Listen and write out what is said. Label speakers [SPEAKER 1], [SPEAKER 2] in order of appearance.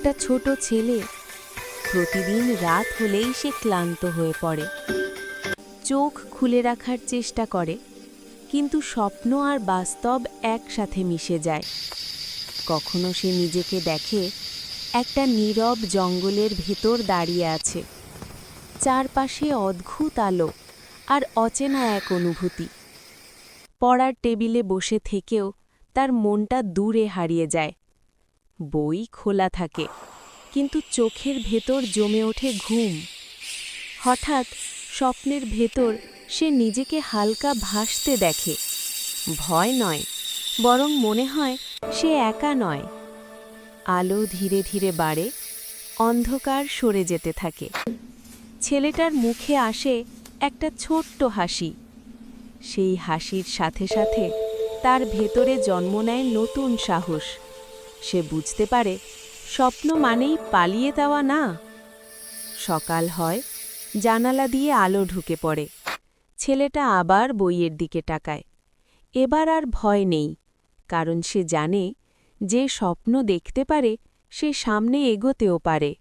[SPEAKER 1] একটা ছোট ছেলে। প্রতিদিন রাত হলেই সে ক্লান্ত হয়ে পড়ে। চোখ খুলে রাখার চেষ্টা করে, কিন্তু স্বপ্ন আর বাস্তব একসাথে মিশে যায়। কখনো সে নিজেকে দেখে একটা নীরব জঙ্গলের ভেতর দাঁড়িয়ে আছে। চারপাশে অদ্ভুত আলো আর অচেনা এক অনুভূতি। পড়ার টেবিলে বসে থেকেও তার মনটা দূরে হারিয়ে যায়। বই খোলা থাকে, কিন্তু চোখের ভেতর জমে ওঠে ঘুম। হঠাৎ স্বপ্নের ভেতর সে নিজেকে হালকা ভাসতে দেখে। ভয় নয়, বরং মনে হয় সে একা নয়। আলো ধীরে ধীরে বাড়ে, অন্ধকার সরে যেতে থাকে। ছেলেটার মুখে আসে একটা ছোট্ট হাসি। সেই হাসির সাথে সাথে তার ভেতরে জন্ম নেয় নতুন সাহস। সে বুঝতে পারে স্বপ্ন মানেই পালিয়ে যাওয়া না। সকাল হয়, জানালা দিয়ে আলো ঢুকে পড়ে। ছেলেটা আবার বইয়ের দিকে তাকায়। এবার আর ভয় নেই, কারণ সে জানে যে স্বপ্ন দেখতে পারে সে সামনে এগোতেও পারে।